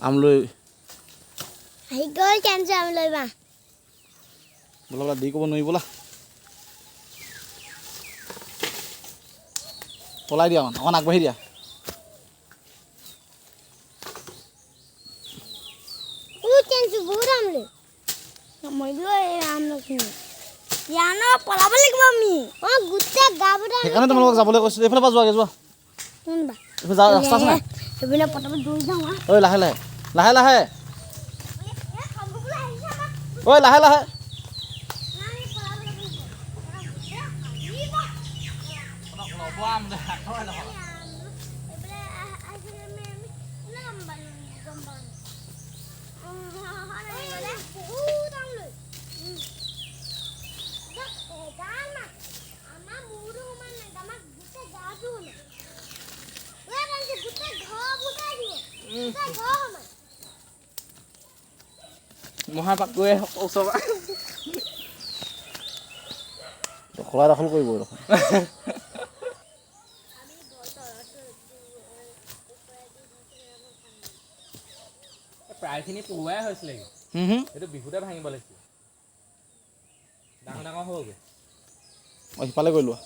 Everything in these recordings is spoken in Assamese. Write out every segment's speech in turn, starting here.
আমলৈ আহি গ'ল কেঞ্চাৰ আমলৈ বা বোলা বোলা দি ক'ব নোৱাৰি বোলা পলাই দিয়া অকণ আগবাঢ়ি দিয়া বহুত আমলৈ মৰিলো এই আমলখিনি ইয়ানো পলাব লাগিব আমি গোটেই গাঁৱত সেইকাৰণে তোমালোকক যাবলৈ কৈছিলোঁ এইফালৰ পৰা যোৱাগৈ যোৱা কোনবা এইফালে যা ৰাস্তা আছে নাই সেইপিনে পটাপট দৌৰি যাওঁ ঐ লাহে লাহে লাহে লাহে ঐ লাহে লাহে মহাপাক গৈ ওচৰ খোলা দখল কৰিব দেখোন প্ৰায়খিনি পৰুৱাই হৈছিলে এইটো বিহুতে ভাঙিব লাগিছিল ডাঙৰ ডাঙৰ হ'বগৈ সিফালে গৈ লোৱা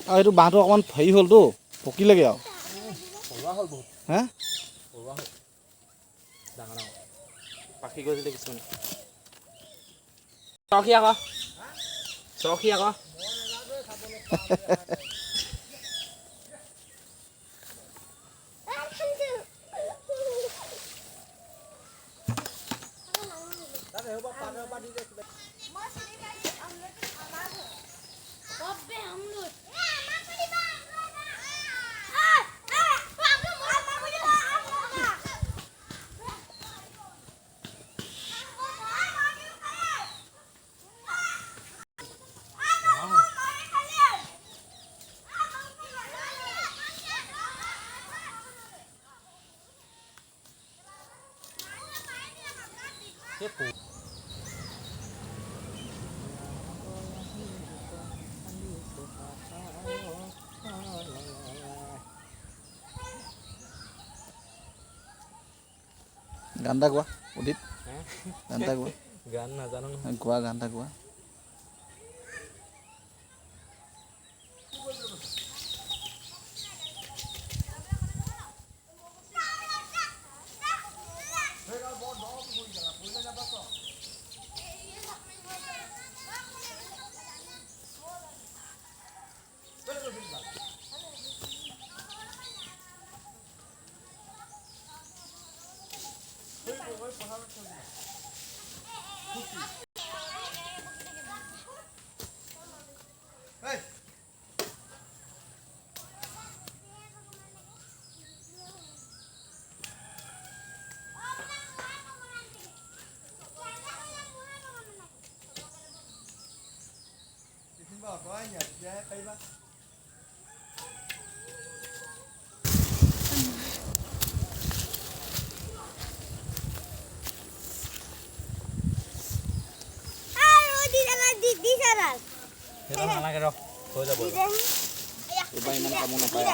আৰু এইটো বাঁহটো অকণমান হেৰি হ'লতো পকিলেগৈ আৰু পৰুৱা হ'ল বহুত হে পৰুৱা হ'ল ডাঙৰ ডাঙৰ পাখি গৈছিলে কিছুমান চৰখি আকৌ গান এটা গোৱা উদিত গান এটা গোৱা গান নাজানো নহয় গোৱা গান এটা গোৱা নালাগে ৰ হৈ যাব এইবাৰ ইমান কামো নাপায়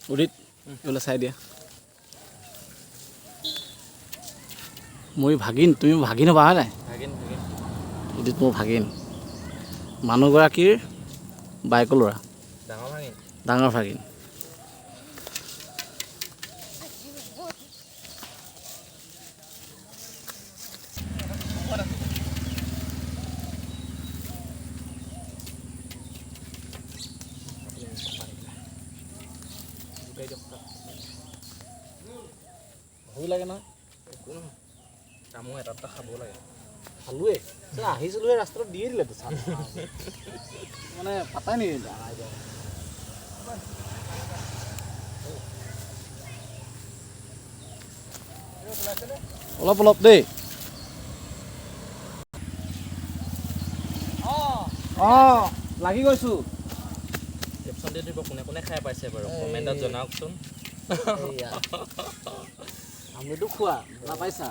উদিত এইফালে চাই দিয়া মই ভাগিন তুমি ভাগিন হ'বা হয় নাই উদিত মোৰ ভাগিন মানুহগৰাকীৰ বাইকৰ ল'ৰা ডাঙৰ ভাগিন ভয় লাগে নহয় একো নহয় তামোল এটা এটা খাব লাগে খালোৱে আহিছিলোহে ৰাস্তাটো দিয়ে দিলে তো মানে পাতাই নিদিলে অলপ অলপ দেই অঁ লাগি গৈছোঁ কেপশ্যন দি দিব কোনে কোনে খাই পাইছে বাৰু কমেণ্টত জনাওকচোন আমলেটো খোৱা নাপাইছা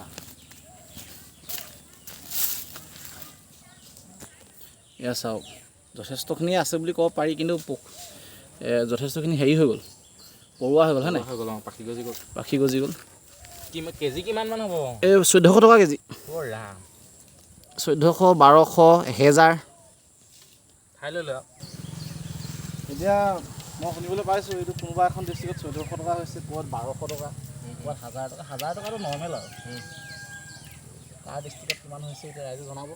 এয়া চাওক যথেষ্টখিনি আছে বুলি ক'ব পাৰি কিন্তু যথেষ্টখিনি হেৰি হৈ গ'ল পৰুৱা হৈ গ'ল হয় নাই হৈ গ'ল পাখি গজি গ'ল পাখি গজি গ'ল কেজি কিমানমান হ'ব এই 1400 টকা কেজি 1400 1200 1000 খাই লৈ লওঁ এতিয়া মই শুনিবলৈ পাইছোঁ এইটো কোনোবা এখন ডিষ্ট্ৰিক্টত 1400 টকা হৈছে ক'ৰবাত 1200 টকা ক'ৰবাত 1000 টকাটো নৰ্মেল আৰু তাৰ ডিষ্ট্ৰিক্টত কিমান হৈছে এতিয়া ৰাইজে জনাব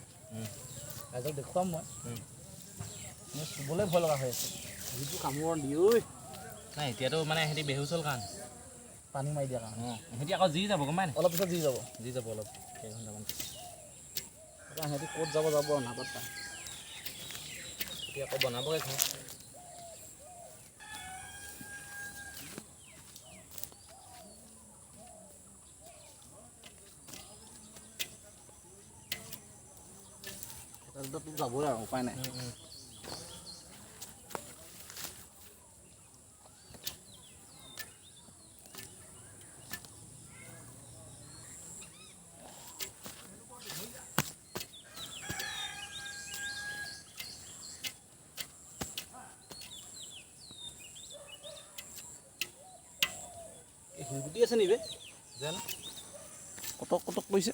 ৰাইজক দেখুৱাম মই চুবলৈ ভয় লগা হৈ আছে যিটো কামোৰ দিয়ে ঐ নাই এতিয়াতো মানে সিহঁতি বেহুচ হ'ল কাৰণ পানী মাৰি দিয়া কাৰণে সিহঁতি আকৌ যি যাব গম পাই নাই অলপ পিছত যি যাব অলপ কেইঘণ্টামান সিহঁতি ক'ত যাব নাপাত্তা এতিয়া আকৌ বনাবগৈ ঘৰ তাৰপিছত যাবই আৰু উপায় নাই শিলগুটি আছে নি বে জানো কটক কটক কৰিছে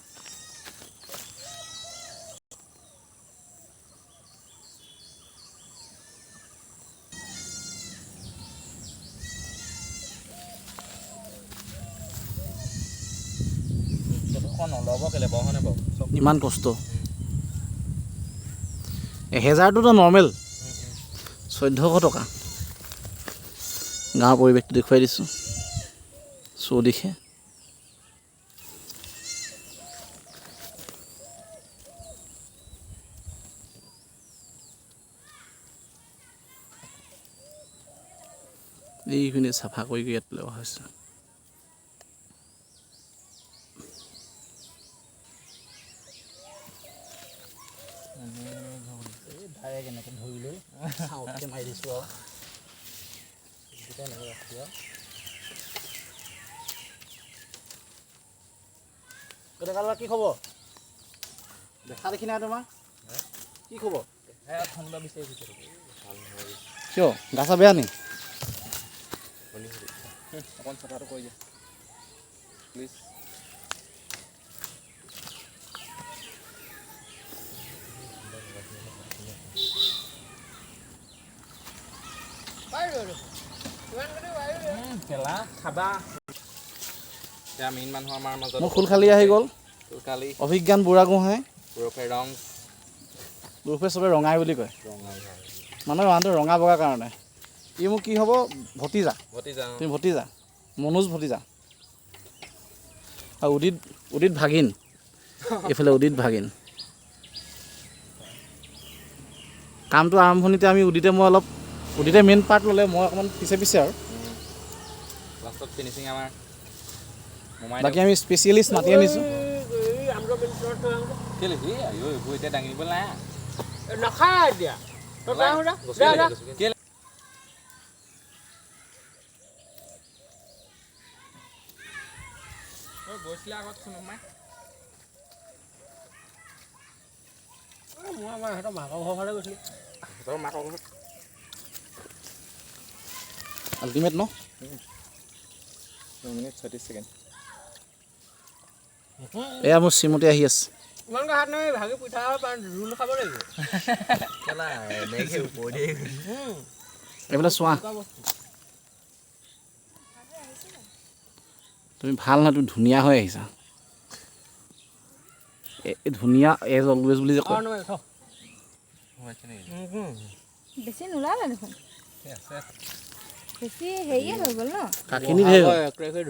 নল'ব কেলে বাৰু হয়নে বাৰু ইমান কষ্ট 1000টোতো নৰ্মেল 1400 টকা গাঁৱৰ পৰিৱেশটো দেখুৱাই দিছোঁ চৌদিশে এইখিনি চাফা কৰি ইয়াত লোৱা হৈছে ডাইৰেক্ট এনেকৈ ধৰি লৈ চাউতকৈ মাৰি দিছোঁ আৰু এনেকৈ ৰাখি আৰু কাৰোবাৰ কি খবৰ দেখা দেখি নাই তোমাৰ কি খবৰ কিয় গা চা বেয়া নি অকণ চফাটো কৰি দিয়া প্লিজ খেলা খাবা এতিয়া মেইন মানুহ আমাৰ মাজত মোৰ খুলখালি আহি গ'ল কালি অভিজ্ঞান বুঢ়াগোহাঁই ওৰফে ৰং ওৰফে চবে ৰঙাই বুলি কয় ৰঙাই মানুহে মানুহটো ৰঙা বগাৰ কাৰণে ই মোক কি হ'ব ভতিজা ভতিজা তুমি ভতিজা মনোজ ভতিজা আৰু উদিত ভাগিন এইফালে উদিত ভাগিন কামটো আৰম্ভণিতে আমি উদিতে মেইন পাৰ্ট ল'লে মই অকণমান পিছে আৰু লাষ্টত ফিনিচিং আমাৰ বাকী আমি স্পেচিয়েলিষ্ট মাতি আনিছোঁ কেলে এইবোৰ এতিয়া দাঙি নিবলৈ নাই নাখায় এতিয়া কেলে গৈছিলে আগত সোমাই মই আমাৰ সিহঁতৰ মাকৰ ঘৰ ফালে গৈছিলোঁ সিহঁতৰ মাকৰ ঘৰত আল্টিমেট ন 2 মিনিট 36 ছেকেণ্ড এয়া মোৰ শ্ৰীমতী আহি আছে ইমানকৈ হাত নাই ভাগি পিঠা ৰোল খাব লাগিব এইফালে চোৱা তুমি ভাল নহয় তুমি ধুনীয়া হৈ আহিছা ধুনীয়া এজ অলৱেজ বুলি যে কয় বেছি নোলালে দেখোন বেছি হেৰিয়ে হৈ গ'ল ন কাকিনি ধেৰ হ'ল।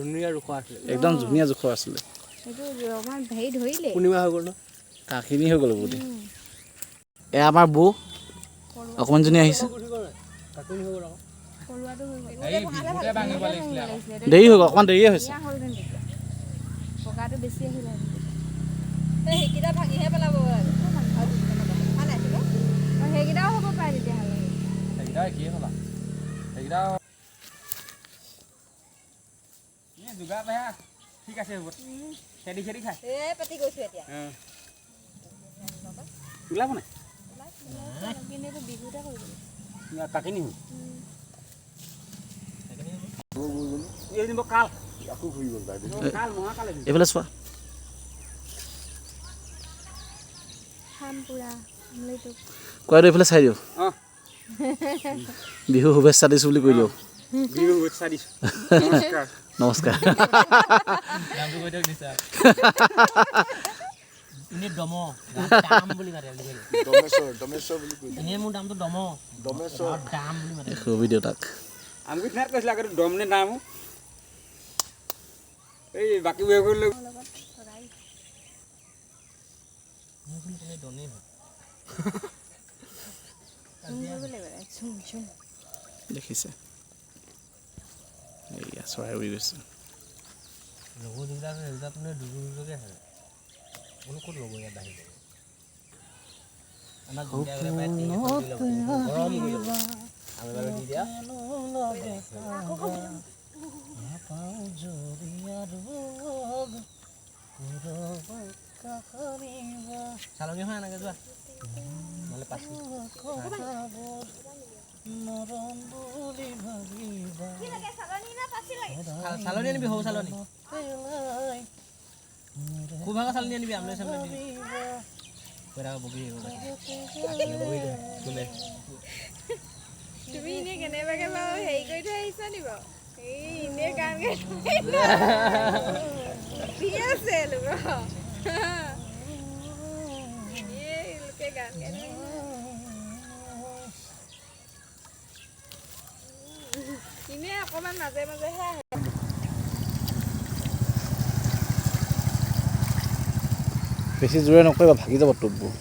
ধুনীয়া ৰুখ আছিলে একদম ধুনীয়া জোখৰ আছিলে সেইটো অকণমান হেৰি ধৰিলে পূৰ্ণিমা হৈ গ'ল ন কাকিনি হৈ গ'ল বুটি এয়া আমাৰ বৌ অকণমানজনী আহিছে কাকনি হৈ গ'ল আকৌ পৰুৱাটো হৈ গ'ল এই বিহুতে ভাঙিব লাগিছিলে আকৌ। দেৰি হৈ গ'ল অকণমান দেৰিয়ে হৈছে ধুনীয়া হ'লহেঁতেন তেতিয়া পকাটো বেছি আহিলে সেইকেইটা ভাঙিহে পেলাব সেইকেইটাও হ'ব পাৰে তেতিয়াহ'লে সেইকেইটা একেই হ'লা সেইকেইটা যোগাৰ পাই ঠিক আছে হ'ব খেদি খেদি খাই পাতি গৈছোঁ এতিয়া ওলাব নাই কিন্তু এইটো বিহুতে কৰিব কাকিনি হ'ল এইফালে চোৱা খাম পুৰা আমলেটোক কোৱাটো এইফালে চাই দিয়ক বিহু শুভেচ্ছা দিছোঁ বুলি কৈ দিয়ক বিহু শুভেচ্ছা দিছোঁ নমস্কাৰ নামটো কৈ দিয়ক নিশ্চয় এনেই দম দাম বুলি মাতে এনেই মোৰ দামটো দম দাম বুলি মাতে কবি দেউতাক আমি কিনাত কৈছিলে আগতে দম নে দাম এই বাকীবোৰে কৰিলে দমেই হয় দেখিছে এইয়া চৰাই উৰি গৈছে লগৰ যিবিলাক আছে সেইবিলাক মানে দুজনকে আছে কোনো ক'ত ল'ব ইয়াত বাঢ়িব আমাক গৰম কৰি ল'ব আমি বাৰু দি দিয়া চালনী হয় এনেকৈ যোৱা নহ'লে পাছ চালনী আনিবি সৰু চালনী খুব ভাগৰ চালনী আনিবি আমলে চামলে বগী তুমি এনেই কেনেবাকে বাৰু হেৰি কৰি থৈ আহিছা নি বাৰু এই এনেই গান গাই ঠিক আছে লোক এই লোকে গান গাই এনেই অকণমান মাজে মাজেহে আহে বেছি জোৰে নকৰিবা ভাগি যাব টোপবোৰ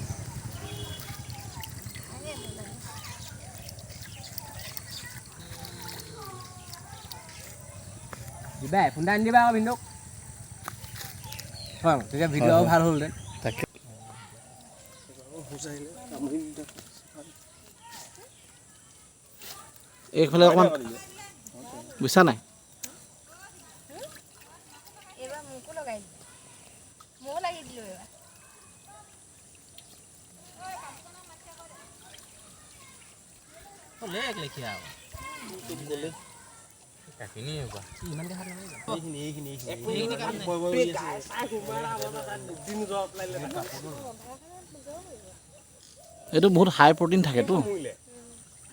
দিবা ফোন এটা আনি দিবা আকৌ ভিনদেউক হয় তেতিয়া ভিডিঅ' ভাল হ'লহেঁতেন তাকে এইফালে অকণমান বুজিছা নাই এইবাৰ মোকো লগাই দিলে ময়ো লাগি দিলোঁ এইবাৰ লেখ লেখীয়া আৰু কাকিনি হ'ব ইমানকৈ হাত নামাৰিবা এইটো বহুত হাই প্ৰটিন থাকেতো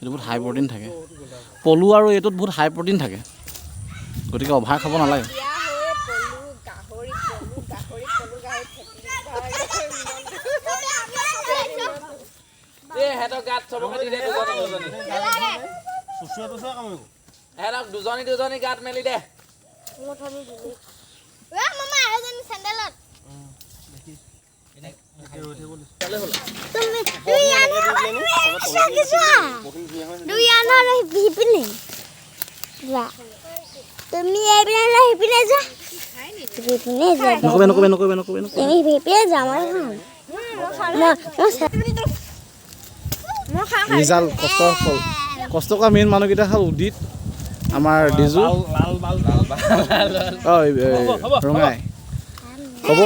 এইটো বহুত হাই প্ৰটিন থাকে পলু আৰু এইটোত বহুত হাই প্ৰটিন থাকে গতিকে অভাৰ খাব নালাগে বিয়া হৈ পলু গাহৰি সিহঁতৰ গাত চবকে দি দে সিহঁতক দুজনী গাত মেলি দে মামা আৰু এজনী চেণ্ডেলত তুমি এইপিনে সিপিনে যা নকৰিবা তুমি সিপিনে যা ৰিজাল্ট কষ্টৰ ফল কষ্ট কৰা মেইন মানুহকেইটা হ'ল উদিত আমাৰ ডিজু ৰঙাই হ'ব